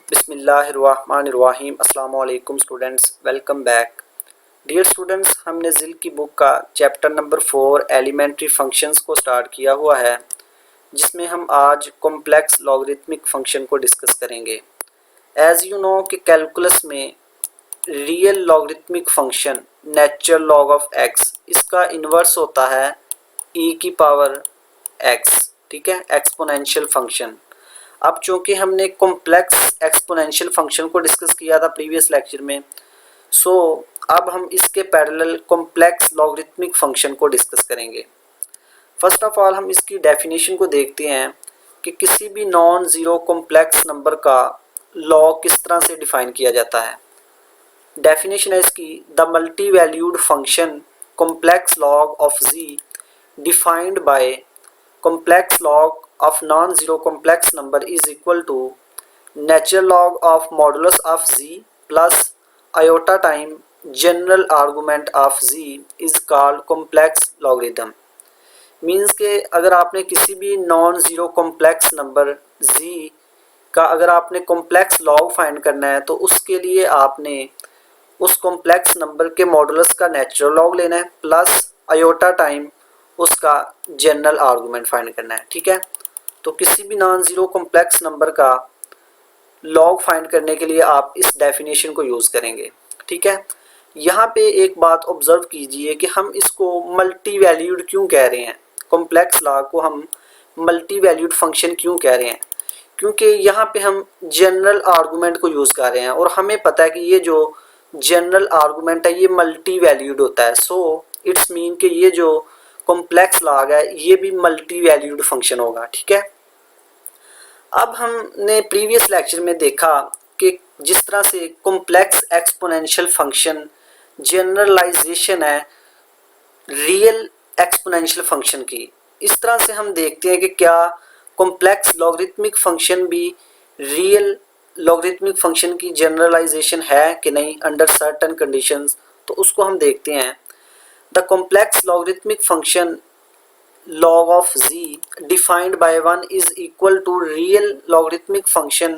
बिस्मिल्लाहिर्रहमानिर्रहीम। अस्सलाम वालेकुम students, welcome back. Dear students, हमने ज़िल की बुक का चैप्टर नंबर 4 एलिमेंट्री फंक्शंस को स्टार्ट किया हुआ है, जिसमें हम आज कॉम्प्लेक्स लॉगरिथमिक फंक्शन को डिस्कस करेंगे। एज़ यू नो कि कैलकुलस में real logarithmic function natural log of x, इसका इन्वर्स होता है e की पावर x, ठीक है, एक्सपोनेंशियल फंक्शन। अब चूंकि हमने कॉम्प्लेक्स एक्सपोनेंशियल फंक्शन को डिस्कस किया था प्रीवियस लेक्चर में, सो अब हम इसके पैरेलल कॉम्प्लेक्स लॉगरिथमिक फंक्शन को डिस्कस करेंगे। फर्स्ट ऑफ ऑल हम इसकी डेफिनेशन को देखते हैं कि किसी भी नॉन ज़ीरो कॉम्प्लेक्स नंबर का लॉग किस तरह से डिफाइन किया जाता है। डेफिनेशन है इसकी, the multi valued function complex log of z defined by complex log of non-zero complex number is equal to natural log of modulus of z plus iota time general argument of z is called complex logarithm। Means के अगर आपने किसी भी non zero complex number z का अगर आपने complex log find करना है, तो उसके लिए आपने उस कॉम्प्लेक्स नंबर के मॉडुलस का नेचुरल लॉग लेना है प्लस आयोटा टाइम उसका जनरल आर्गूमेंट फाइंड करना है। ठीक है, तो किसी भी नॉन ज़ीरो कॉम्प्लेक्स नंबर का लॉग फाइंड करने के लिए आप इस डेफिनेशन को यूज़ करेंगे। ठीक है, यहाँ पे एक बात ऑब्जर्व कीजिए कि हम इसको मल्टी वैल्यूड क्यों कह रहे हैं, कॉम्प्लेक्स लॉग को हम मल्टी वैल्यूड फंक्शन क्यों कह रहे हैं, क्योंकि यहाँ पे हम जनरल आर्गूमेंट को यूज़ कर रहे हैं और हमें पता है कि ये जो जनरल आर्गूमेंट है ये मल्टी वैल्यूड होता है। सो इट्स मीन कि ये जो कॉम्प्लेक्स लॉग है ये भी मल्टी वैल्यूड फंक्शन होगा। ठीक है, अब हमने प्रीवियस लेक्चर में देखा कि जिस तरह से कॉम्प्लेक्स एक्सपोनेंशियल फंक्शन जनरलाइजेशन है रियल एक्सपोनेंशियल फंक्शन की, इस तरह से हम देखते हैं कि क्या कॉम्प्लेक्स लॉगरिथमिक फंक्शन भी रियल लॉगरिथमिक फंक्शन की जनरलाइजेशन है कि नहीं अंडर सर्टेन कंडीशंस, तो उसको हम देखते हैं। The complex logarithmic function log of z defined by 1 is equal to real logarithmic function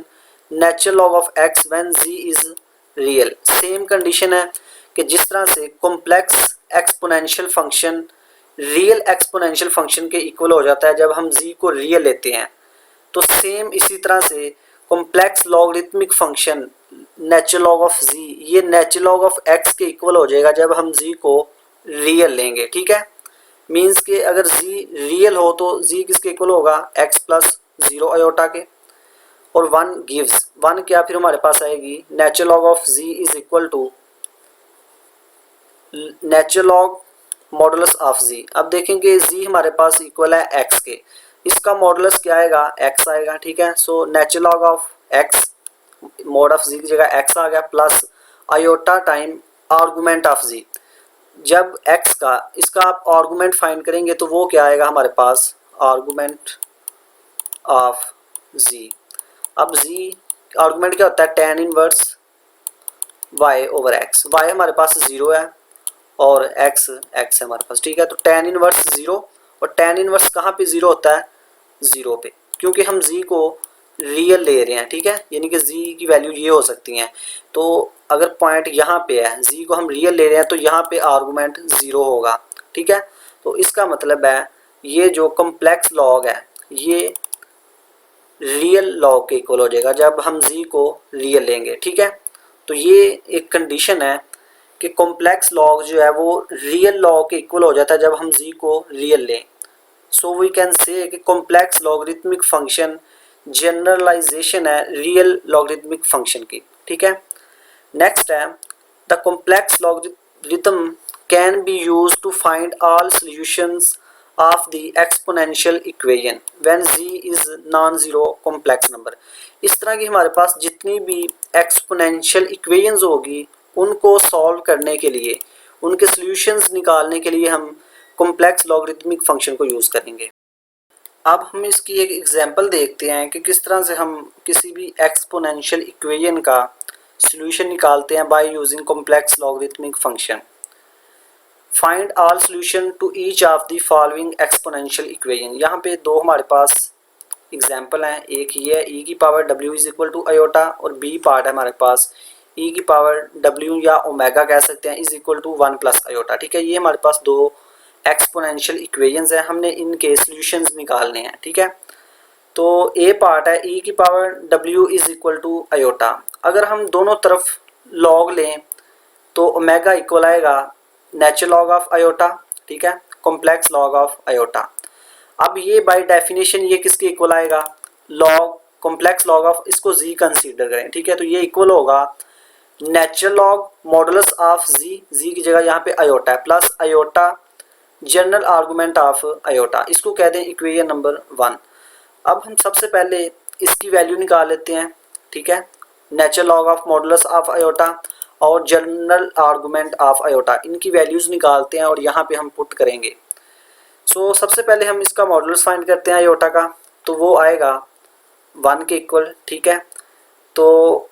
natural log of x when z is real। Same condition है कि जिस तरह से complex exponential function real exponential function के equal हो जाता है जब हम z को रियल लेते हैं, तो सेम इसी तरह से complex logarithmic function natural log of z ये नेचुरल लॉग ऑफ x के इक्वल हो जाएगा जब हम z को रियल लेंगे। ठीक है, मीन्स के अगर z रियल हो तो z किसके इक्वल होगा, x प्लस 0 आयोटा के, और 1 गिव्स 1 क्या फिर हमारे पास आएगी natural log of z is equal to natural log modulus of z। अब देखेंगे z हमारे पास इक्वल है x के, इसका मॉडुलस क्या आएगा, x आएगा। ठीक है, so natural log of x mod of z की जगह x आ गया plus iota time argument of z। जब x का इसका आप आर्गूमेंट फाइंड करेंगे तो वो क्या आएगा हमारे पास, आर्गूमेंट ऑफ z। अब z आर्गूमेंट क्या होता है, tan inverse y over x। y हमारे पास 0 है और x है हमारे पास। ठीक है, तो tan इनवर्स 0, और tan इनवर्स कहाँ पे 0 होता है, 0 पे, क्योंकि हम z को रियल ले रहे हैं। ठीक है, यानी कि z की वैल्यू ये हो सकती हैं, तो अगर पॉइंट यहाँ पे है z को हम रियल ले रहे हैं तो यहाँ पे आर्गूमेंट 0 होगा। ठीक है, तो इसका मतलब है ये जो कॉम्प्लेक्स लॉग है ये रियल लॉग के इक्वल हो जाएगा जब हम z को रियल लेंगे। ठीक है, तो ये एक कंडीशन है कि कॉम्प्लेक्स लॉग जो है वो रियल लॉग के इक्वल हो जाता है जब हम z को रियल लें। सो वी कैन से कि कॉम्प्लेक्स लॉगरिथमिक फंक्शन जनरलाइजेशन है रियल लॉगरिथमिक फंक्शन की। ठीक है, नेक्स्ट है the complex logarithm can be use to find all solutions of the exponential equation when z is non zero complex number. इस तरह की हमारे पास जितनी भी एक्सपोनेंशियल इक्वेशंस होगी उनको सॉल्व करने के लिए, उनके सॉल्यूशंस निकालने के लिए हम कॉम्प्लेक्स लॉगरिथमिक फंक्शन को यूज़ करेंगे। अब हम इसकी एक एग्जांपल देखते हैं कि किस तरह से हम किसी भी एक्सपोनेंशियल इक्वेशन का सॉल्यूशन निकालते हैं by using complex logarithmic function. Find all solution to each of the following exponential equation. यहाँ पे दो हमारे पास एग्जाम्पल हैं, एक ये है ई की power W is equal to iota, और बी पार्ट है हमारे पास ई की पावर डब्ल्यू या ओमेगा कह सकते हैं is equal to 1 plus iota. ठीक है, ये हमारे पास दो एक्सपोनेंशियल इक्वेशंस हैं, हमने इनके सॉल्यूशंस निकालने हैं। ठीक है, तो ए पार्ट है ई की power W is equal to iota. अगर हम दोनों तरफ लॉग लें तो ओमेगा इक्वल आएगा नेचुरल लॉग ऑफ आयोटा, ठीक है, कॉम्प्लेक्स लॉग ऑफ आयोटा। अब ये बाय डेफिनेशन ये किसके इक्वल आएगा, लॉग कॉम्प्लेक्स लॉग ऑफ, इसको जी कंसीडर करें। ठीक है, तो ये इक्वल होगा नेचुरल लॉग मॉडुलस ऑफ जी, जी की जगह यहाँ पे आयोटा है, plus iota general argument of iota, इसको कहते हैं इक्वेशन नंबर 1। अब हम सबसे पहले इसकी वैल्यू निकाल लेते हैं। ठीक है, natural log of modulus of iota और जनरल आर्गुमेंट ऑफ आयोटा, इनकी वैल्यूज़ निकालते हैं और यहाँ पे हम पुट करेंगे। सो सबसे पहले हम इसका मॉडुलस फाइंड करते हैं आयोटा का, तो वो आएगा 1 के इक्वल। ठीक है, तो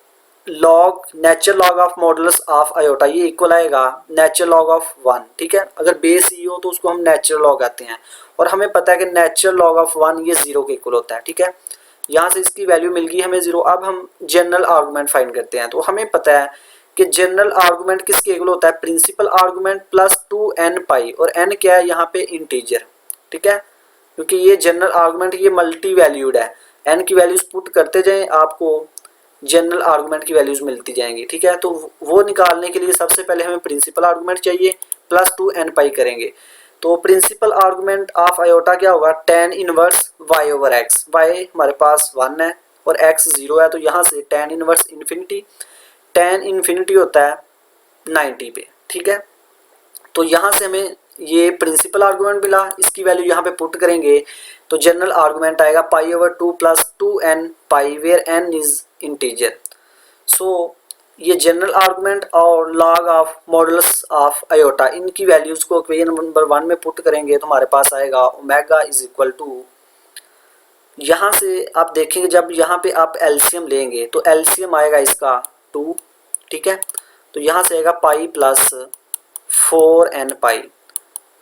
log natural log of modulus of iota ये इक्वल आएगा नेचुरल लॉग ऑफ 1। ठीक है, अगर बेस ई हो तो उसको हम नेचुरल लॉग आते हैं, और हमें पता है कि नेचुरल लॉग ऑफ 1 ये 0 के इक्वल होता है। ठीक है, यहाँ से इसकी वैल्यू मिल गई हमें 0। अब हम जनरल आर्गूमेंट फाइंड करते हैं, तो हमें पता है कि जनरल आर्गूमेंट किसके इक्वल होता है, प्रिंसिपल आर्गूमेंट प्लस 2n पाई, और n क्या है यहाँ पे इंटीजर। ठीक है, क्योंकि ये जनरल आर्गूमेंट ये मल्टी वैल्यूड है, n की वैल्यूज पुट करते जाएं आपको जनरल आर्गूमेंट की वैल्यूज मिलती जाएंगी। ठीक है, तो वो निकालने के लिए सबसे पहले हमें प्रिंसिपल आर्गूमेंट चाहिए, प्लस 2n पाई करेंगे। तो प्रिंसिपल आर्गूमेंट ऑफ आयोटा क्या होगा, tan inverse y over x, y हमारे पास 1 है और x 0 है, तो यहाँ से tan inverse infinity, tan infinity होता है 90 पे। ठीक है, तो यहाँ से हमें ये प्रिंसिपल आर्गूमेंट मिला, इसकी वैल्यू यहाँ पे पुट करेंगे तो जनरल आर्गूमेंट आएगा pi over 2 plus 2n pi where n is integer. So ये जनरल आर्गूमेंट और log of modulus of iota, इनकी वैल्यूज़ को इक्वेशन नंबर 1 में पुट करेंगे तो हमारे पास आएगा ओमेगा इज इक्वल टू, यहाँ से आप देखेंगे जब यहाँ पे आप एलसीएम लेंगे तो एलसीएम आएगा इसका 2। ठीक है, तो यहाँ से आएगा पाई प्लस 4n पाई,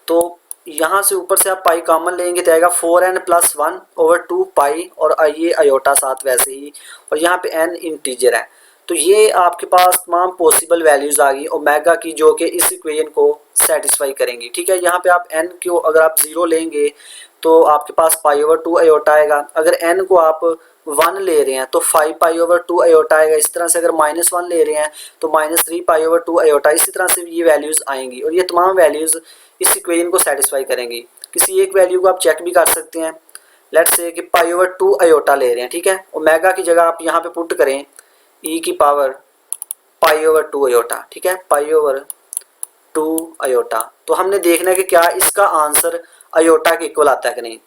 तो यहाँ से ऊपर से आप पाई कॉमन लेंगे तो आएगा 4n प्लस 1 ओवर 2 पाई, और ये आयोटा साथ वैसे ही, और यहाँ पे n इंटीजर है। तो ये आपके पास तमाम पॉसिबल वैल्यूज़ आ गई ओमेगा की, जो कि इस इक्वेशन को सेटिस्फाई करेंगी। ठीक है, यहाँ पे आप n को अगर आप 0 लेंगे तो आपके पास पाई ओवर 2 आयोटा आएगा, अगर n को आप 1 ले रहे हैं तो 5 पाई ओवर 2 आयोटा आएगा, इस तरह से अगर -1 ले रहे हैं तो -3 पाई ओवर 2 आयोटा, इसी तरह से ये वैल्यूज़ आएंगी, और ये तमाम वैल्यूज़ इस इक्वेशन को सेटिस्फाई करेंगी। किसी एक वैल्यू को आप चेक भी कर सकते हैं, लेट्स से कि पाई ओवर 2 आयोटा ले रहे हैं। ठीक है, ओमेगा की जगह आप यहाँ पे पुट करें ई की पावर पाई ओवर 2 आयोटा। ठीक है, पाई ओवर 2 आयोटा, तो हमने देखना है कि क्या इसका आंसर आयोटा के इक्वल आता है कि नहीं।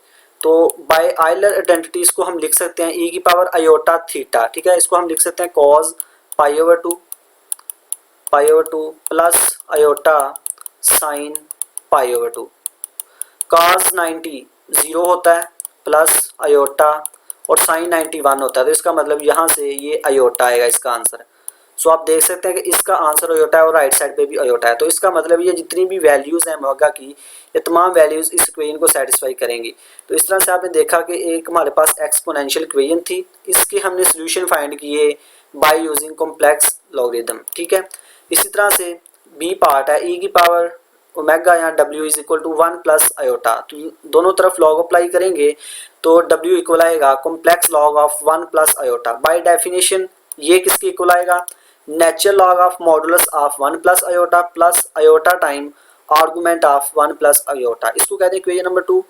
तो बाय आयलर आइडेंटिटीज को हम लिख सकते हैं ई की पावर आयोटा थीटा। ठीक है, इसको हम लिख सकते हैं कॉज पाई over 2 plus iota sine pi over 2। Cos 90 0 होता है, प्लस आयोटा, और साइन 90 1 होता है, तो इसका मतलब यहाँ से ये आयोटा आएगा इसका आंसर। सो आप देख सकते हैं कि इसका आंसर आयोटा है और राइट साइड पे भी आयोटा है, तो इसका मतलब ये जितनी भी वैल्यूज़ हैं ओमेगा की, ये तमाम वैल्यूज़ इस इक्वेशन को सेटिस्फाई करेंगी। तो इस तरह से आपने देखा कि एक हमारे पास एक्सपोनेंशियल इक्वेशन थी, इसके हमने सोल्यूशन फाइंड किए बाय यूजिंग कॉम्प्लेक्स लॉगरिथम। ठीक है, इसी तरह से बी पार्ट है ई की पावर ओमेगा या w is equal to 1 plus iota, तो दोनों तरफ लॉग अप्लाई करेंगे तो w इक्वल आएगा complex log of 1 plus iota. By definition ये किसके इक्वल आएगा, natural log of modulus of 1 plus iota time argument of 1 plus iota, इसको कहते हैं इक्वेशन नंबर 2।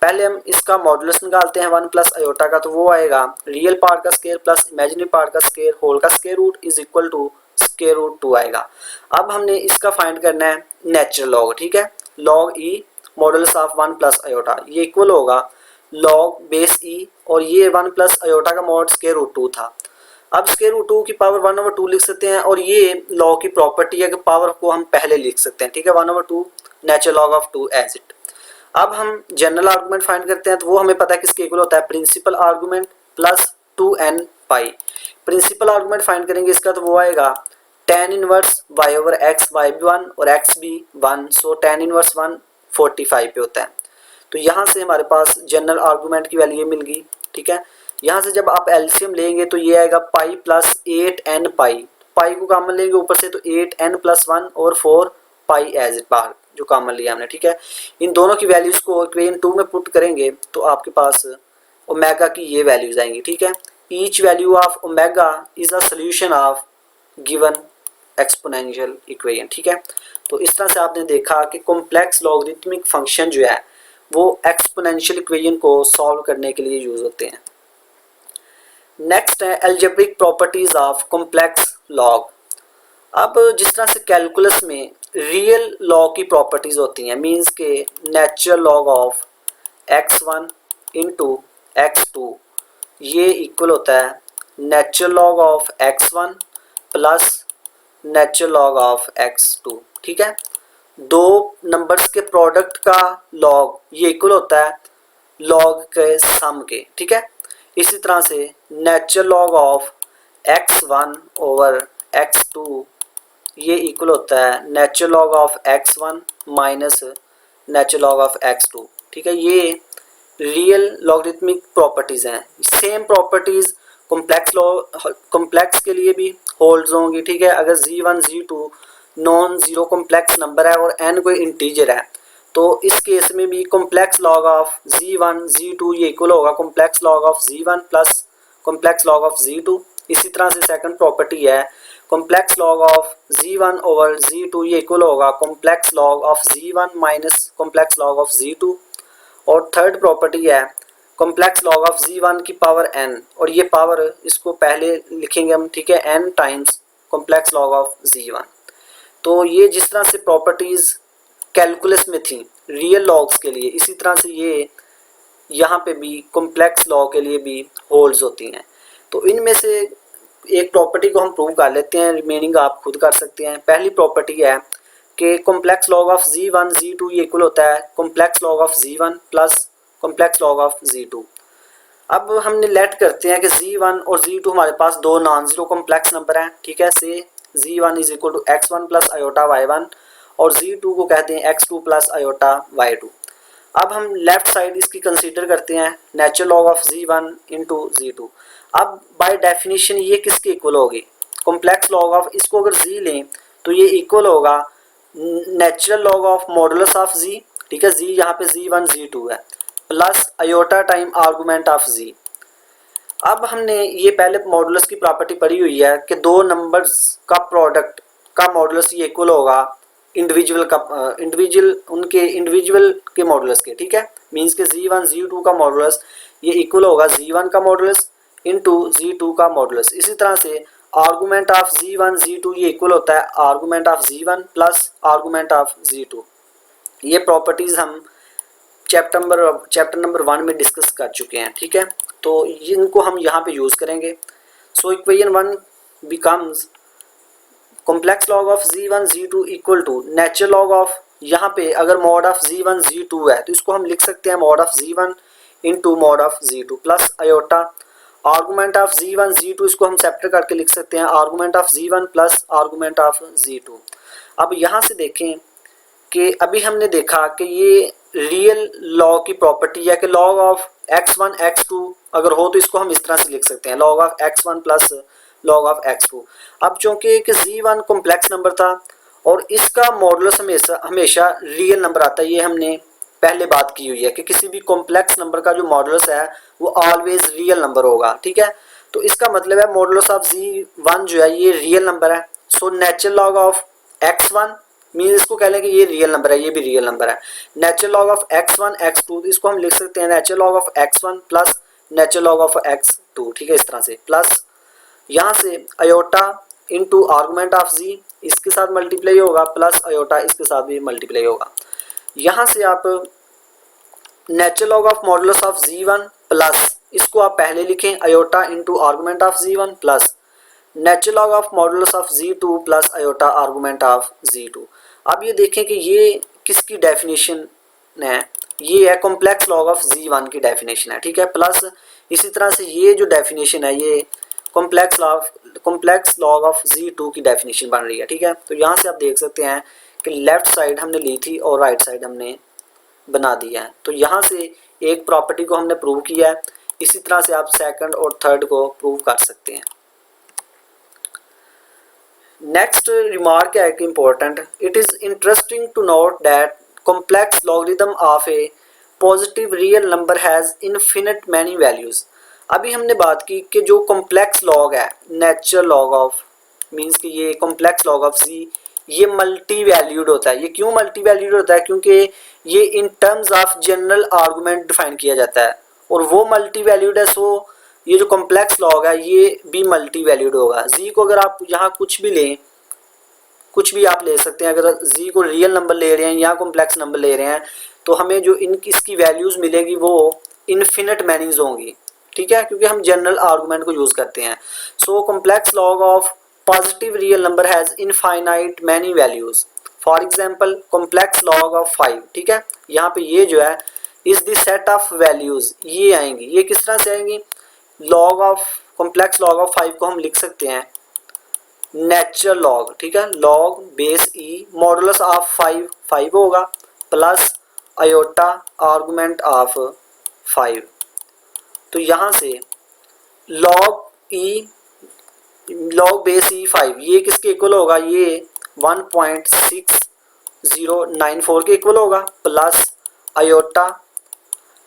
पहले हम इसका मॉडुलस निकालते हैं 1 प्लस आयोटा का, तो वो आएगा रियल पार्ट का स्क्वायर प्लस इमेजिनरी पार्ट का स्क्वायर होल का square root is equal to square root 2 आएगा। अब हमने इसका फाइंड करना है नेचुरल लॉग। ठीक है, log E modulus of 1 plus iota ये इक्वल होगा लॉग बेस ई, और ये 1 प्लस आयोटा का मॉड स्क्वायर रूट 2 था। अब स्क्वायर रूट 2 की पावर 1 ओवर 2 लिख सकते हैं, और ये लॉ की प्रॉपर्टी है कि पावर को हम पहले लिख सकते हैं। ठीक है, 1 over 2 natural log of 2 as it. अब हम जनरल आर्गूमेंट फाइंड करते हैं, तो वो हमें पता है किसके इक्वल होता है, प्रिंसिपल आर्गूमेंट प्लस 2n पाई। प्रिंसिपल आर्गूमेंट फाइंड करेंगे इसका, तो वो आएगा tan inverse y over x, y भी 1 और x भी 1, सो tan इनवर्स 1 45 पे होता है। तो यहाँ से हमारे पास जनरल आर्गूमेंट की वैल्यू मिल गई, ठीक है। यहाँ से जब आप एलसीएम लेंगे तो ये आएगा पाई प्लस 8n पाई, पाई को कॉमन लेंगे ऊपर से तो 8n+1 और 4 पाई एज इट बाहर जो कॉमन लिया हमने, ठीक है। इन दोनों की वैल्यूज़ को इक्वेशन 2 में पुट करेंगे तो आपके पास ओमेगा की ये वैल्यूज़ आएंगी, ठीक है। Each value of omega is a solution of given exponential equation, ठीक है। तो इस तरह से आपने देखा कि कॉम्प्लेक्स लॉगरिथमिक फंक्शन जो है वो एक्सपोनेंशियल इक्वेशन को सॉल्व करने के लिए यूज होते हैं। नेक्स्ट है algebraic properties of complex log. अब जिस तरह से कैलकुलस में रियल लॉग की प्रॉपर्टीज होती हैं, मींस के natural log of x1 into x2 ये इक्वल होता है natural log of x1 plus natural log of x2, ठीक है। दो नंबर्स के प्रोडक्ट का लॉग ये इक्वल होता है लॉग के सम के, ठीक है। इसी तरह से natural log of x1 over x2 ये इक्वल होता है natural log of x1 minus natural log of x2, ठीक है। ये रियल लॉगरिथमिक प्रॉपर्टीज़ हैं। सेम प्रॉपर्टीज़ कॉम्प्लेक्स के लिए भी होल्ड्स होंगी, ठीक है। अगर z1 z2 non zero complex number है और n कोई इंटीजर है तो इस केस में भी complex log of z1 z2 ये इक्वल होगा complex log of z1 plus complex log of z2। इसी तरह से सेकंड प्रॉपर्टी है complex log of z1 over z2 ये इक्वल होगा complex log of z1 minus complex log of z2। और third property है कॉम्प्लेक्स लॉग ऑफ z1 की power n, और ये पावर इसको पहले लिखेंगे हम, ठीक है, n times complex log of z1। तो ये जिस तरह से प्रॉपर्टीज़ कैलकुलस में थी रियल लॉग्स के लिए, इसी तरह से ये यहाँ पे भी कॉम्प्लेक्स लॉग के लिए भी होल्ड्स होती हैं। तो इनमें से एक प्रॉपर्टी को हम प्रूव कर लेते हैं, रिमेनिंग आप खुद कर सकते हैं। पहली प्रॉपर्टी है कि complex log of z1 z2 ये इक्वल होता है complex log of z1 plus complex log of z2। अब हमने लेट करते हैं कि z1 और z2 हमारे पास दो नॉन ज़ीरो कॉम्प्लेक्स नंबर हैं, ठीक है। से z1 is equal to x1 plus iota y1 और z2 को कहते हैं x2 प्लस आयोटा y2। अब हम लेफ्ट साइड इसकी कंसीडर करते हैं natural log of z1 into z2। अब बाय डेफिनेशन ये किसके इक्वल होगी, कॉम्प्लेक्स लॉग ऑफ, इसको अगर z लें तो ये इक्वल होगा natural log of modulus of z, ठीक है। z यहाँ पे z1 z2 है plus iota time argument of z। अब हमने ये पहले मॉडुलस की प्रॉपर्टी पढ़ी हुई है कि दो नंबर्स का प्रोडक्ट का मॉडुलस ये इक्वल होगा उनके इंडिविजुअल के मॉडुलस के, ठीक है। मींस के z1 z2 का मॉडुलस ये इक्वल होगा z1 का मॉडुलस इंटू z2 का मॉडुलस। इसी तरह से आर्गुमेंट ऑफ z1 z2 ये इक्वल होता है argument of z1 plus argument of z2। ये प्रॉपर्टीज़ हम चैप्टर नंबर 1 में डिस्कस कर चुके हैं, ठीक है। तो इनको हम यहाँ पे यूज़ करेंगे। So equation 1 becomes complex log of z1 z2 equal to natural log of, यहाँ पे अगर मॉड ऑफ z1 z2 है तो इसको हम लिख सकते हैं mod of z1 into mod of z2 plus iota argument of z1 z2, इसको हम सेपरेट करके लिख सकते हैं argument of z1 plus argument of z2। अब यहाँ से देखें कि अभी हमने देखा कि ये रियल लॉग की प्रॉपर्टी है कि लॉग ऑफ x1 x2 अगर हो तो इसको हम इस तरह से लिख सकते हैं log of x1 plus log of x2। अब चूंकि z1 कॉम्प्लेक्स नंबर था और इसका मॉडुलस हमेशा रियल नंबर आता है, ये हमने पहले बात की हुई है कि किसी भी कॉम्प्लेक्स नंबर का जो मॉडुलस है वो ऑलवेज रियल नंबर होगा, ठीक है। तो इसका मतलब है मॉडुलस ऑफ z1 जो है ये रियल नंबर है। So natural log of x1 mean इसको कह लें कि ये रियल नंबर है, ये भी रियल नंबर है। Natural log of x1 x2 इसको हम लिख सकते हैं natural log of x1 plus natural log of x2, ठीक है। इस तरह से प्लस यहाँ से iota into argument of z इसके साथ मल्टीप्लाई होगा प्लस आयोटा इसके साथ भी मल्टीप्लाई होगा। यहाँ से आप natural log of modulus of z1 plus इसको आप पहले लिखें iota into argument of z1 plus natural log of modulus of z2 plus iota argument of z2। अब ये देखें कि ये किसकी डेफिनेशन है, ये है कॉम्प्लेक्स लॉग ऑफ z1 की डेफिनेशन है, ठीक है। प्लस इसी तरह से ये जो डेफिनेशन है ये कॉम्प्लेक्स लॉग ऑफ z2 की डेफिनेशन बन रही है, ठीक है। तो यहाँ से आप देख सकते हैं कि लेफ़्ट साइड हमने ली थी और राइट साइड हमने बना दिया है। तो यहाँ से एक प्रॉपर्टी को हमने प्रूव किया है इसी तरह से आप सेकंड और थर्ड को प्रूव कर सकते हैं। नेक्स्ट रिमार्क है कि important, it is interesting to note that complex logarithm of a positive real number has infinite many values. अभी हमने बात की कि जो कॉम्प्लेक्स लॉग है, नेचुरल लॉग ऑफ मीन्स कि ये कॉम्प्लेक्स लॉग ऑफ सी, ये मल्टी वैल्यूड होता है। ये क्यों मल्टी वैल्यूड होता है? क्योंकि ये in terms of general argument define किया जाता है और वो मल्टी वैल्यूड है। सो ये जो कॉम्प्लेक्स लॉग है ये भी मल्टी वैल्यूड होगा। जी को अगर आप यहाँ कुछ भी लें, कुछ भी आप ले सकते हैं, अगर जी को रियल नंबर ले रहे हैं या कॉम्प्लेक्स नंबर ले रहे हैं तो हमें जो इसकी वैल्यूज़ मिलेगी वो इनफिनिट मैनीज होंगी, ठीक है, क्योंकि हम जनरल आर्गूमेंट को यूज़ करते हैं। So complex log of positive real number has infinite many values. For example complex log of 5, ठीक है, यहाँ पे ये जो है is the set of values, ये आएंगी। ये किस तरह से आएंगी? Log of complex log of 5 को हम लिख सकते हैं नेचुरल लॉग, ठीक है, log base E modulus of 5 होगा प्लस आयोटा आर्गुमेंट ऑफ 5। तो यहाँ से लॉग ई लॉग बेस ई 5 ये किसके इक्वल होगा? ये 1.6094 के इक्वल होगा प्लस आयोटा,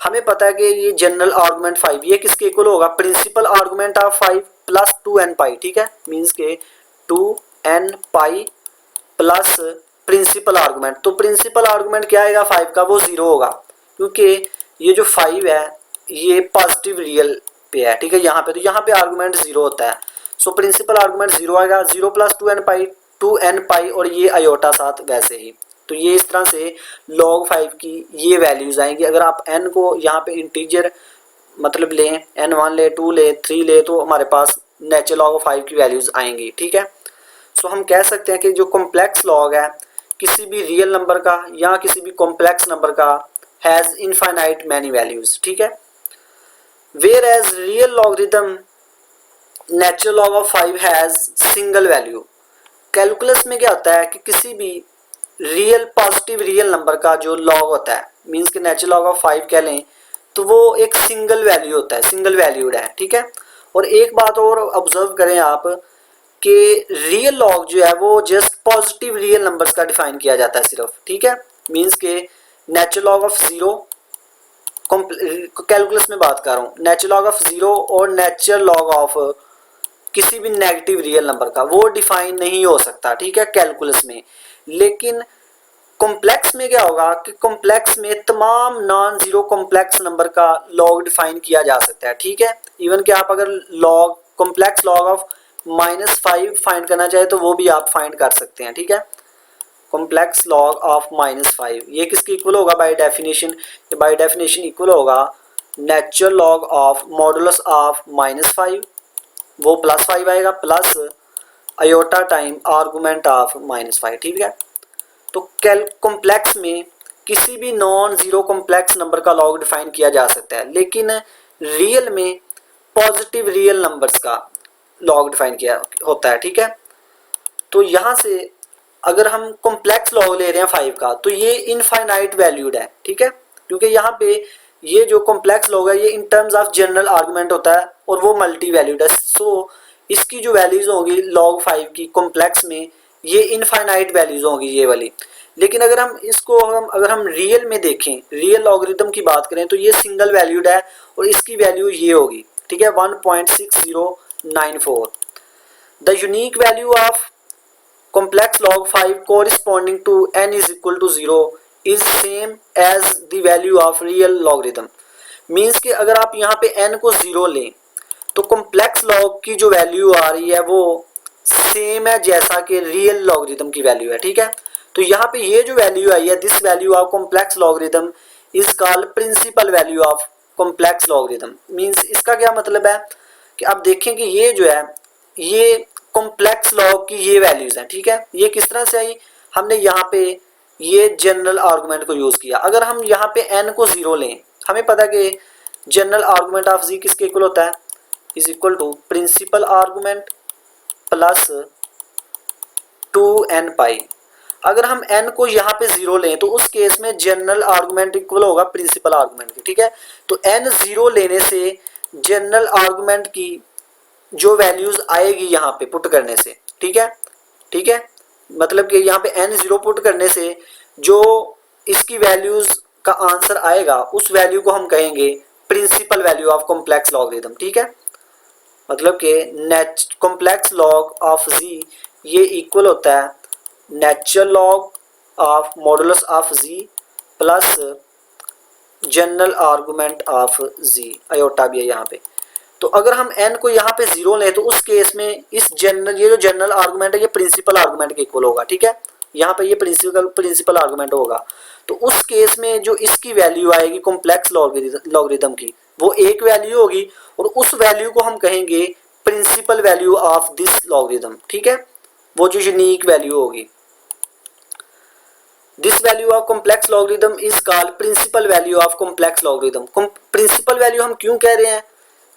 हमें पता है कि ये जनरल आर्गुमेंट 5 ये किसके इक्वल होगा? Principal argument of 5 plus 2n pi, ठीक है, मीन्स के 2n pi plus principal argument. तो प्रिंसिपल आर्गुमेंट क्या आएगा 5 का? वो 0 होगा, क्योंकि ये जो 5 है ये पॉजिटिव रियल पे है, ठीक है, यहाँ पे, तो यहाँ पे आर्गुमेंट 0 होता है। सो प्रिंसिपल आर्गुमेंट 0 आएगा, 0 प्लस 2n पाई और ये आयोटा साथ वैसे ही। तो ये इस तरह से log 5 की ये वैल्यूज़ आएंगी। अगर आप n को यहाँ पे इंटीजर मतलब लें, n1 ले, 2 ले, 3 ले, तो हमारे पास नेचुरल log 5 की वैल्यूज़ आएंगी, ठीक है। सो हम कह सकते हैं कि जो कॉम्प्लेक्स लॉग है किसी भी रियल नंबर का या किसी भी कॉम्प्लेक्स नंबर का हैज़ इनफाइनाइट मैनी वैल्यूज़, ठीक है। Whereas real logarithm natural log of 5 has single value. Calculus में क्या होता है कि किसी भी रियल पॉजिटिव रियल नंबर का जो लॉग होता है, मीन्स कि नेचुरल लॉग ऑफ 5 कह लें, तो वो एक सिंगल वैल्यू होता है, सिंगल वैल्यूड है, ठीक है। और एक बात और ऑब्जर्व करें आप कि रियल लॉग जो है वो जस्ट पॉजिटिव रियल नंबर्स का डिफाइन किया जाता है सिर्फ, ठीक है, मीन्स के नेचुरल लॉग ऑफ 0 कैलकुलस में बात कर रहा हूँ, नेचुरल लॉग ऑफ 0 और नेचुरल लॉग ऑफ किसी भी नेगेटिव रियल नंबर का वो डिफाइन नहीं हो सकता, ठीक है, कैलकुलस में। लेकिन कॉम्प्लेक्स में क्या होगा कि कॉम्प्लेक्स में तमाम नॉन जीरो कॉम्प्लेक्स नंबर का लॉग डिफाइन किया जा सकता है, ठीक है। इवन कि आप अगर log complex log of -5 find करना चाहे तो वो भी आप फाइंड कर सकते हैं, ठीक है। कॉम्प्लेक्स लॉग ऑफ -5 ये किसके इक्वल होगा? बाय डेफिनेशन, ये बाय डेफिनेशन इक्वल होगा natural log of modulus of -5, वो +5 आएगा plus iota time argument of -5, ठीक है। तो कॉम्प्लेक्स में किसी भी नॉन जीरो कॉम्प्लेक्स नंबर का लॉग डिफाइन किया जा सकता है, लेकिन रियल में पॉजिटिव रियल नंबर्स का लॉग डिफाइन किया होता है, ठीक है। तो यहाँ से अगर हम कॉम्प्लेक्स लॉग ले रहे हैं 5 का तो ये इनफाइनाइट वैल्यूड है, ठीक है, क्योंकि यहाँ पे ये जो कॉम्प्लेक्स लॉग है ये in terms of general argument होता है और वो मल्टी वैल्यूड है। सो इसकी जो वैल्यूज होंगी log 5 की कॉम्प्लेक्स में ये इनफाइनाइट वैल्यूज होंगी ये वाली। लेकिन अगर हम इसको अगर हम रियल में देखें, रियल लॉगरिथम की बात करें तो ये सिंगल वैल्यूड है और इसकी वैल्यू ये होगी, ठीक है, 1.6094। The unique value of complex log 5 corresponding to n is equal to 0 is same as the value of real logarithm। Means कि अगर आप यहाँ पे n को 0 लें तो कॉम्प्लेक्स लॉग की जो वैल्यू आ रही है वो सेम है जैसा कि रियल लॉगरिथम की वैल्यू है, ठीक है। तो यहाँ पे ये जो वैल्यू आई है, this value of complex logarithm is called principal value of complex logarithm. Means इसका क्या मतलब है कि आप देखें कि ये जो है ये कॉम्प्लेक्स लॉग की ये वैल्यूज हैं, ठीक है। ये किस तरह से आई? हमने यहाँ पे ये जनरल आर्गुमेंट को यूज किया। अगर हम यहाँ पे n को 0 लें, हमें पता है कि जनरल आर्गुमेंट ऑफ z किसके इक्वल होता है? Is equal to principal argument plus 2n pi. अगर हम n को यहाँ पे 0 लें तो उस केस में जनरल आर्गुमेंट इक्वल होगा प्रिंसिपल आर्गुमेंट के, ठीक है। तो n 0 लेने से जनरल आर्गुमेंट की जो वैल्यूज आएगी यहाँ पे पुट करने से, ठीक है, ठीक है, मतलब कि यहाँ पे n जीरो पुट करने से जो इसकी वैल्यूज का आंसर आएगा उस वैल्यू को हम कहेंगे principal value of complex logarithm, ठीक है। मतलब कि कॉम्प्लेक्स लॉग ऑफ जी ये इक्वल होता है natural log of modulus of z plus general argument of z, iota भी है यहाँ पे। तो अगर हम n को यहाँ पे जीरो लें तो उस केस में इस जनरल, ये जो जनरल आर्गुमेंट है ये प्रिंसिपल आर्गुमेंट के इक्वल होगा, ठीक है। यहाँ पे ये प्रिंसिपल आर्गुमेंट होगा। तो उस केस में जो इसकी वैल्यू आएगी कॉम्प्लेक्स लॉगरिथम की वो एक वैल्यू होगी और उस वैल्यू को हम कहेंगे principal value of this logarithm, ठीक है, वो जो यूनिक वैल्यू होगी। This value of complex logarithm is called principal value of complex logarithm. Principal value हम क्यों कह रहे हैं?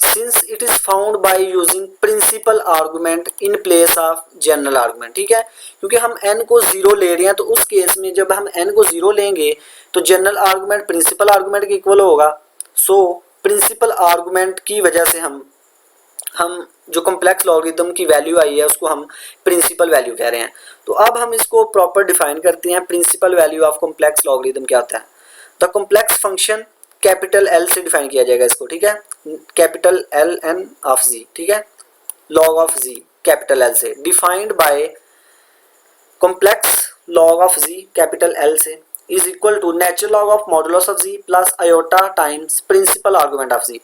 Since it is found by using principal argument in place of general argument, ठीक है, क्योंकि हम n को जीरो ले रहे हैं तो उस केस में जब हम n को जीरो लेंगे तो जनरल आर्गुमेंट प्रिंसिपल आर्गुमेंट के इक्वल होगा। सो प्रिंसिपल आर्गुमेंट की वजह से हम जो कॉम्प्लेक्स लॉगरिथम की वैल्यू आई है उसको हम प्रिंसिपल वैल्यू कह रहे हैं। तो अब हम इसको प्रॉपर डिफाइन करते हैं। Principal value of complex logarithm क्या होता है? The complex function capital L से डिफाइन किया जाएगा इसको, ठीक है, capital L n of z, ठीक है, log of z capital L से, defined by complex log of z capital L से is equal to natural log of modulus of z plus iota times principal argument of z।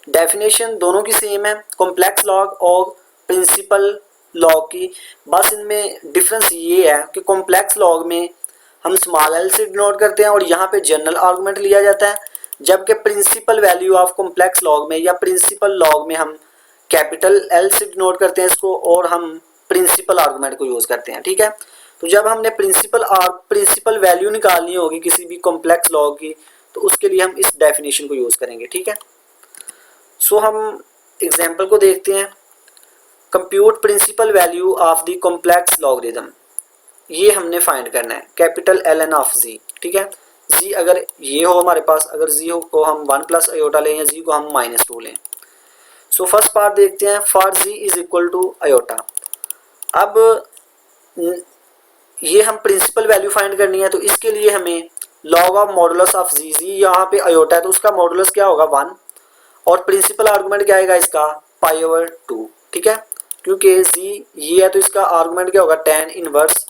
Definition दोनों की same है, complex log और principal log की, बस इनमें difference ये है कि कॉम्प्लेक्स लॉग में हम स्मॉल l से डिनोट करते हैं और यहाँ पे जनरल आर्गुमेंट लिया जाता है, जबकि principal value of complex log में या प्रिंसिपल लॉग में हम कैपिटल L से डिनोट करते हैं इसको और हम प्रिंसिपल आर्गुमेंट को यूज करते हैं, ठीक है। तो जब हमने प्रिंसिपल वैल्यू निकालनी होगी किसी भी कॉम्प्लेक्स लॉग की तो उसके लिए हम इस डेफिनेशन को यूज करेंगे, ठीक है। सो हम एग्जाम्पल को देखते हैं। Compute principal value of the complex logarithm, ये हमने फाइंड करना है कैपिटल Ln ऑफ z, ठीक है। z अगर ये हो हमारे पास, अगर z को हम 1 प्लस आयोटा लें या z को हम -2 लें। सो फर्स्ट पार्ट देखते हैं, for z is equal to iota. अब ये हम प्रिंसिपल वैल्यू फाइंड करनी है तो इसके लिए हमें log of modulus of z, यहाँ पे आयोटा है तो उसका मॉडुलस क्या होगा 1 और प्रिंसिपल आर्गुमेंट क्या आएगा इसका π/2, ठीक है, क्योंकि z ये है तो इसका आर्गुमेंट क्या होगा tan inverse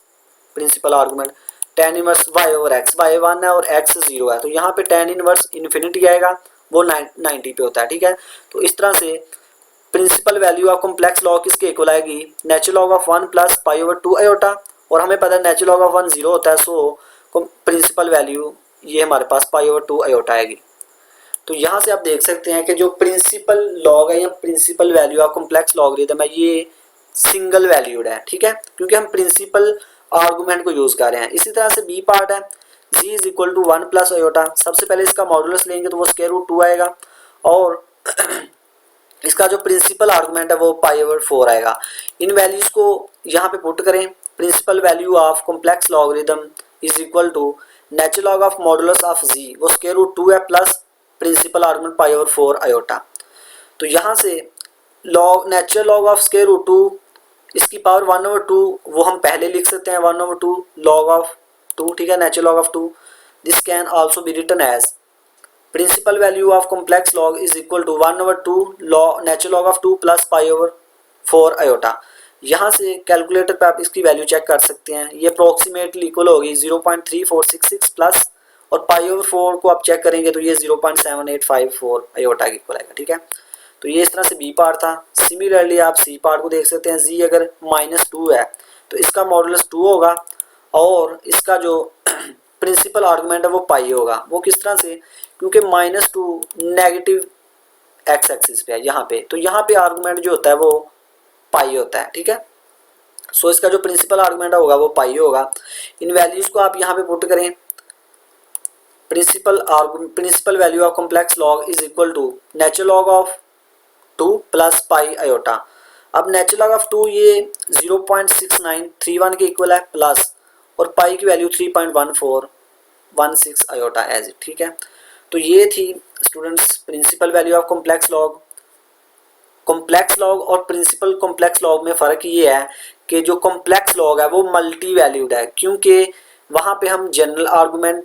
principal argument tan inverse y/x, y 1 है और x 0 है तो यहाँ पे tan इनवर्स इन्फिनिटी आएगा, वो 90 पे होता है, ठीक है। तो इस तरह से principal value of complex log किसके इक्वल आएगी? Natural log of 1 plus π/2 iota, और हमें पता है नेचुरल लॉग ऑफ 1 0 होता है, सो प्रिंसिपल वैल्यू ये हमारे पास π/2 आयोटा आएगी। तो यहाँ से आप देख सकते हैं कि जो प्रिंसिपल लॉग है या principal value of complex logarithm है ये सिंगल वैल्यूड है, ठीक है, क्योंकि हम प्रिंसिपल आर्गुमेंट को यूज कर रहे हैं। इसी तरह से बी पार्ट है, z is equal to 1 plus iota, सबसे पहले इसका मॉडुलस लेंगे तो वो √2 आएगा और इसका जो प्रिंसिपल आर्गुमेंट है वो π/4 आएगा। इन वैल्यूज को यहाँ पे पुट करें, principal value of complex logarithm is equal to natural log of modulus of z, वो √2 है प्लस प्रिंसिपल आर्गुमेंट π/4 आयोटा। तो यहाँ से लॉग नेचुरल लॉग ऑफ √2 इसकी पावर 1/2 वो हम पहले लिख सकते हैं 1/2 लॉग ऑफ 2, ठीक है, natural log of 2। This can also be written as principal value of complex log is equal to 1/2 natural log of 2 plus π/4 iota. यहाँ से कैलकुलेटर पे आप इसकी वैल्यू चेक कर सकते हैं, ये अप्रोक्सीमेटली इक्वल होगी 0.3466 प्लस और π/4 को आप चेक करेंगे तो ये 0.7854 आयोटा की इक्वल आएगा, ठीक है। तो ये इस तरह से बी पार्ट था। सिमिलरली आप सी पार्ट को देख सकते हैं, जी अगर -2 है तो इसका मॉडुलस 2 होगा और इसका जो प्रिंसिपल आर्गुमेंट है वो पाई होगा। वो किस तरह से? क्योंकि -2 नेगेटिव एक्स एक्सिस पे है यहाँ पे, तो यहाँ पे आर्गुमेंट जो होता है वो पाई होता है, ठीक है। सो इसका जो प्रिंसिपल आर्गुमेंट होगा वो पाई होगा। इन वैल्यूज को आप यहाँ पे पुट करें, principal value of complex log is equal to natural log of 2 plus pi iota. अब नेचुरल लॉग ऑफ 2 ये 0.6931 के इक्वल है प्लस और पाई की वैल्यू 3.1416 आयोटा एज इट, ठीक है। तो ये थी students principal value of complex log. Complex log और प्रिंसिपल कॉम्प्लेक्स लॉग में फ़र्क ये है कि जो कॉम्प्लेक्स लॉग है वो मल्टी वैल्यूड है, क्योंकि वहाँ पे हम जनरल आर्गूमेंट,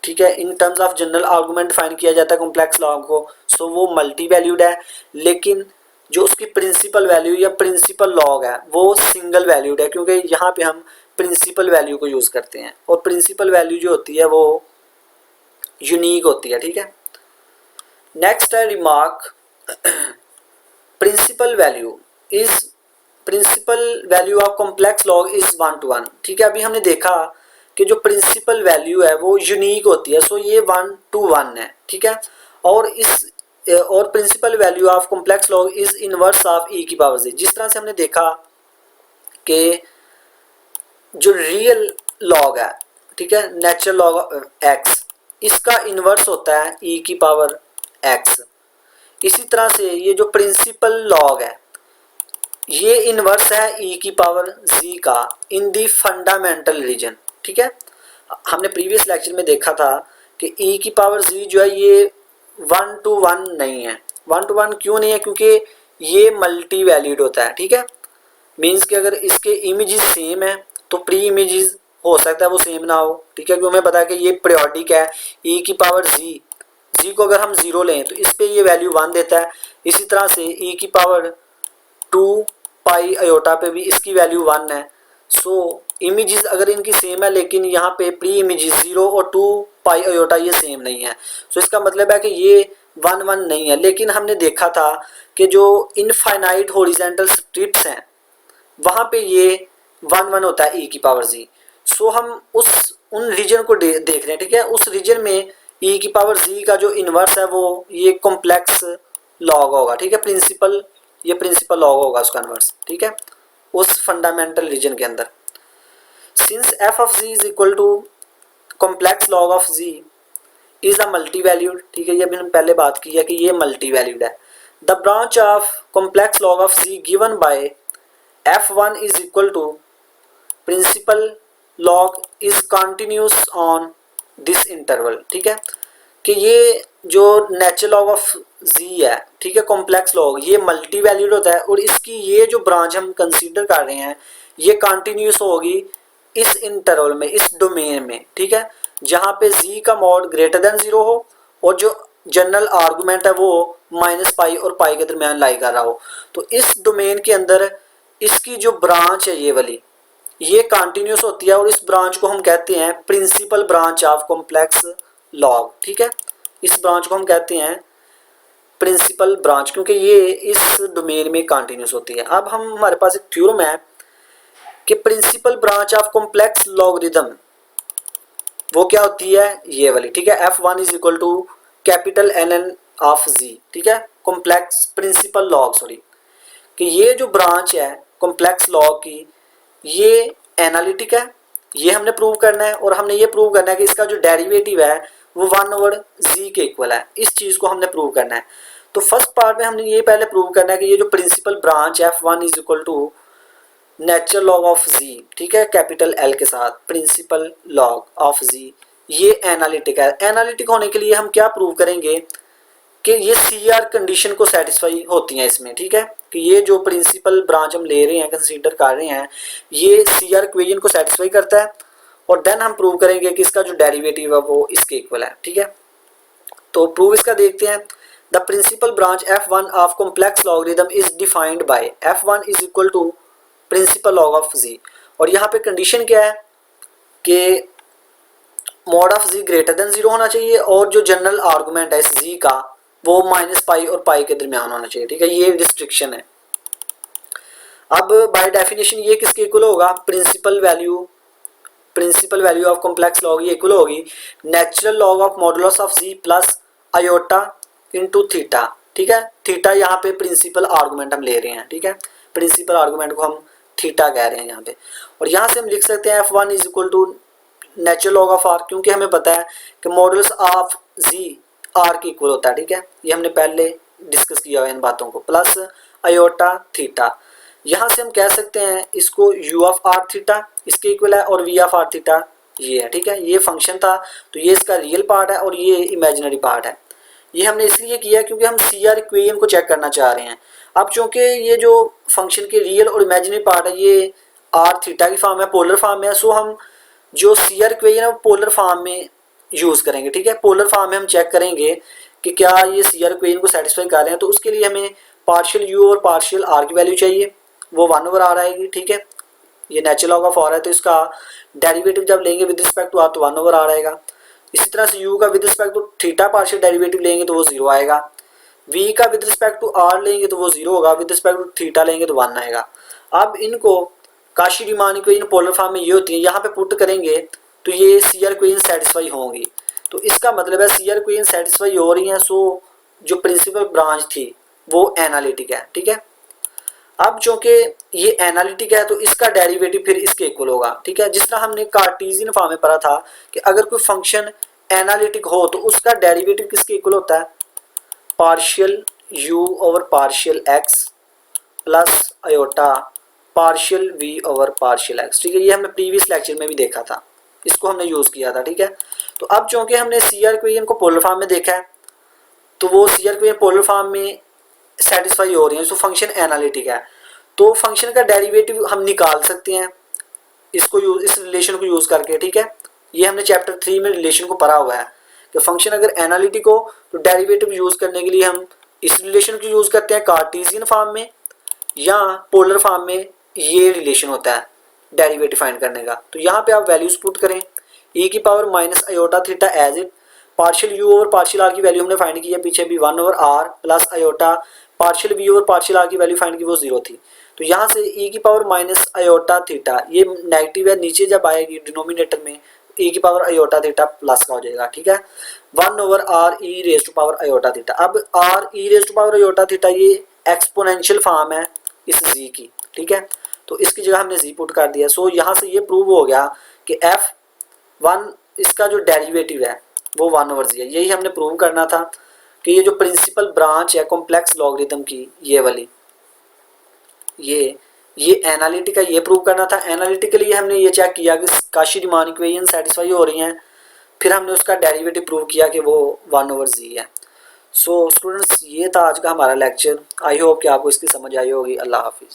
ठीक है, in terms of general argument define किया जाता है कॉम्प्लेक्स लॉग को, सो वो मल्टी वैल्यूड है। लेकिन जो उसकी प्रिंसिपल वैल्यू या प्रिंसिपल लॉग है वो सिंगल वैल्यूड है, क्योंकि यहाँ पे हम प्रिंसिपल वैल्यू को यूज़ करते हैं और प्रिंसिपल वैल्यू जो होती है वो यूनिक होती है, ठीक है। नेक्स्ट है remark, principal value is principal value of complex log is 1 to 1, ठीक है। अभी हमने देखा कि जो प्रिंसिपल वैल्यू है वो यूनिक होती है, सो ये 1 to 1 है, ठीक है। और principal value of complex log is inverse of e की पावर z। जिस तरह से हमने देखा कि जो रियल लॉग है, ठीक है, नेचुरल लॉग x, इसका इनवर्स होता है e की पावर x। इसी तरह से ये जो प्रिंसिपल लॉग है ये इनवर्स है e की पावर z का इन दी फंडामेंटल रीजन, ठीक है। हमने प्रीवियस लेक्चर में देखा था कि e की पावर z जो है ये 1 to 1 नहीं है। 1 to 1 क्यों नहीं है? क्योंकि ये मल्टी वैल्यूड होता है, ठीक है। मीन्स कि अगर इसके इमेजेस सेम है तो प्री इमेजेस हो सकता है वो सेम ना हो, ठीक है, क्योंकि हमें पता है कि ये पीरियोडिक है। e की पावर z को अगर हम 0 लें तो इस पे ये वैल्यू 1 देता है। इसी तरह से e की पावर 2 पाई अयोटा पे भी इसकी वैल्यू 1 है। सो इमेजेस अगर इनकी सेम है लेकिन यहाँ पे प्री इमेजेस 0 और 2 पाई अयोटा ये सेम नहीं है, सो इसका मतलब है कि ये 1 1 नहीं है। लेकिन हमने देखा था कि जो इनफाइनाइट हॉरिजॉन्टल स्ट्रिप्स हैं वहाँ पे ये 1 1 होता है e की पावर z। सो हम उन रीजन को देख रहे हैं, ठीक है। उस रीजन में e की पावर z का जो इन्वर्स है वो ये कॉम्प्लेक्स लॉग होगा, ठीक है। ये प्रिंसिपल लॉग होगा उसका इन्वर्स, ठीक है, उस फंडामेंटल रीजन के अंदर। Since f of z is equal to complex log of z is a multi valued, ठीक है, ये अभी हम पहले बात की है कि ये मल्टी वैल्यूड है। The branch of complex log of z given by f1 is equal to principal log is continuous on this interval, ठीक है, कि ये जो नेचुरल लॉग ऑफ z है, ठीक है, कॉम्प्लेक्स लॉग ये मल्टी वैल्यूड होता है और इसकी ये जो ब्रांच हम कंसीडर कर रहे हैं ये कंटिन्यूस होगी इस इंटरवल में, इस डोमेन में, ठीक है, जहाँ पे z का मॉड ग्रेटर देन 0 हो और जो जनरल आर्गूमेंट है वो -पाई और पाई के दरमियान लाई कर रहा हो। तो इस डोमेन के अंदर इसकी जो ब्रांच है ये वाली ये कंटिन्यूस होती है और इस ब्रांच को हम कहते हैं principal branch of complex log, ठीक है। इस ब्रांच को हम कहते हैं प्रिंसिपल ब्रांच क्योंकि ये इस डोमेन में कंटिन्यूस होती है। अब हमारे पास एक थ्योरम है कि principal branch of complex logarithm वो क्या होती है, ये वाली, ठीक है। f1 is equal to capital NN of z, ठीक है, कॉम्प्लेक्स प्रिंसिपल लॉग, सॉरी, कि ये जो ब्रांच है कॉम्प्लेक्स लॉग की ये एनालिटिक है, ये हमने प्रूव करना है। और हमने ये प्रूव करना है कि इसका जो डेरिवेटिव है वो 1/z के इक्वल है। इस चीज़ को हमने प्रूव करना है। तो फर्स्ट पार्ट में हमने ये पहले प्रूव करना है कि ये जो principal branch f1 is equal to natural log of z, ठीक है, कैपिटल L के साथ प्रिंसिपल लॉग ऑफ z, ये एनालिटिक है। एनालिटिक होने के लिए हम क्या प्रूव करेंगे कि ये CR कंडीशन को सेटिस्फाई होती हैं इसमें, ठीक है, कि ये जो प्रिंसिपल ब्रांच हम ले रहे हैं, कंसीडर कर रहे हैं, ये CR इक्वेशन को सेटिस्फाई करता है। और देन हम प्रूव करेंगे कि इसका जो डेरिवेटिव है वो इसके इक्वल है, ठीक है। तो प्रूव इसका देखते हैं। The principal branch f1 of complex logarithm is defined by f1 is equal to principal log of z। और यहाँ पे कंडीशन क्या है कि mod of z greater than 0 होना चाहिए और जो जनरल आर्गूमेंट है इस z का वो -पाई और पाई के दरमियान होना चाहिए, ठीक है, ये रिस्ट्रिक्शन है। अब बाय डेफिनेशन ये किसके इक्वल होगा, principal value of complex log ये इक्वल होगी natural log of modulus of z plus iota into theta, ठीक है। थीटा यहाँ पे प्रिंसिपल आर्गूमेंट हम ले रहे हैं, ठीक है, प्रिंसिपल आर्गूमेंट को हम थीटा कह रहे हैं यहाँ पे। और यहाँ से हम लिख सकते हैं f1 is equal to natural log of r, क्योंकि हमें पता है कि मॉडुलस ऑफ z r के इक्वल होता है, ठीक है, ये हमने पहले डिस्कस किया है इन बातों को, प्लस अयोटा थीटा। यहाँ से हम कह सकते हैं इसको u ऑफ r थीटा इसके इक्वल है और v ऑफ r थीटा ये है, ठीक है। ये फंक्शन था तो ये इसका रियल पार्ट है और ये इमेजिनरी पार्ट है। ये हमने इसलिए किया क्योंकि हम सी आर इक्वेशन को चेक करना चाह रहे हैं। अब चूंकि ये जो फंक्शन के रियल और इमेजिनरी पार्ट है ये आर थीटा की फॉर्म है, पोलर फॉर्म में है, सो हम जो सी आर इक्वेशन है वो पोलर फॉर्म में यूज़ करेंगे। ठीक है, पोलर फॉर्म में हम चेक करेंगे कि क्या ये सी आर इक्वेशन को सेटिस्फाई कर रहे हैं। तो उसके लिए हमें पार्शियल यू और पार्शियल आर की वैल्यू चाहिए, वो 1/r आएगी। ठीक है, ये नेचुरल लॉग ऑफ आर है तो इसका डेरिवेटिव जब लेंगे विद रिस्पेक्ट टू आर तो 1/r आएगा। इसी तरह से u का with respect to theta partial derivative लेंगे तो वो 0 आएगा। v का विद रिस्पेक्ट टू r लेंगे तो वो 0 होगा, विद रिस्पेक्ट टू थीटा लेंगे तो 1 आएगा। अब इनको Kashi Riemann equation polar form में ये होती है, यहाँ पे पुट करेंगे तो ये सी आर इक्वेशन सेटिस्फाई होंगी। तो इसका मतलब है सी आर इक्वेशन सेटिस्फाई हो रही हैं, सो जो प्रिंसिपल ब्रांच थी वो एनालिटिक है। ठीक है, अब चूंकि ये एनालिटिक है तो इसका डेरिवेटिव फिर इसके इक्वल होगा। ठीक है, जिस तरह हमने कार्टेशियन फॉर्म में पढ़ा था कि अगर कोई फंक्शन एनालिटिक हो तो उसका डेरिवेटिव किसके इक्वल होता है, partial u over partial x plus iota partial v over partial x। ठीक है, ये हमने प्रीवियस लेक्चर में भी देखा था, इसको हमने यूज किया था। ठीक है, तो अब चूंकि हमने सी आर इक्वेशन को पोलर फॉर्म में देखा है तो वो C R equation polar form में सेटिस्फाई हो रही है, सो फंक्शन एनालिटिक है। तो फंक्शन का डेरिवेटिव हम निकाल सकते हैं इसको इस रिलेशन को यूज करके। ठीक है, ये हमने चैप्टर 3 में रिलेशन को पढ़ा हुआ है कि फंक्शन अगर एनालिटिक हो तो डेरिवेटिव यूज करने के लिए हम इस रिलेशन को यूज करते हैं कार्टेशियन फॉर्म में या पोलर फॉर्म में, ये रिलेशन होता है डेरिवेटिव फाइंड करने का। तो यहाँ पे आप वैल्यूज पुट करें, e की power minus iota theta as it, partial u over partial r की वैल्यू हमने फाइंड की है पीछे भी 1/r plus iota partial v over partial r की वैल्यू फाइंड की वो 0 थी। तो यहाँ से e की पावर माइनस आयोटा थीटा ये नेगेटिव है, नीचे जब आएगी डिनोमिनेटर में e की पावर आयोटा थीटा प्लस का हो जाएगा। ठीक है, 1/r e raise to power iota theta. अब r e raise to power iota theta ये एक्सपोनेंशियल फॉर्म है इस z की। ठीक है, तो इसकी जगह हमने z पुट कर दिया। सो यहाँ से ये प्रूव हो गया कि f1 इसका जो डेरिवेटिव है वो 1/z है। यही हमने प्रूव करना था कि ये जो प्रिंसिपल ब्रांच है कॉम्प्लेक्स लॉगरिथम की ये वाली ये एनालिटिक है, ये प्रूव करना था। एनालिटिक के लिए हमने ये चेक किया कि काशी रीमान इक्वेशन सेटिस्फाई हो रही हैं, फिर हमने उसका डेरिवेटिव प्रूव किया कि वो 1/z है। सो स्टूडेंट्स ये था आज का हमारा लेक्चर। आई होप कि आपको इसकी समझ आई होगी। अल्लाह हाफिज़।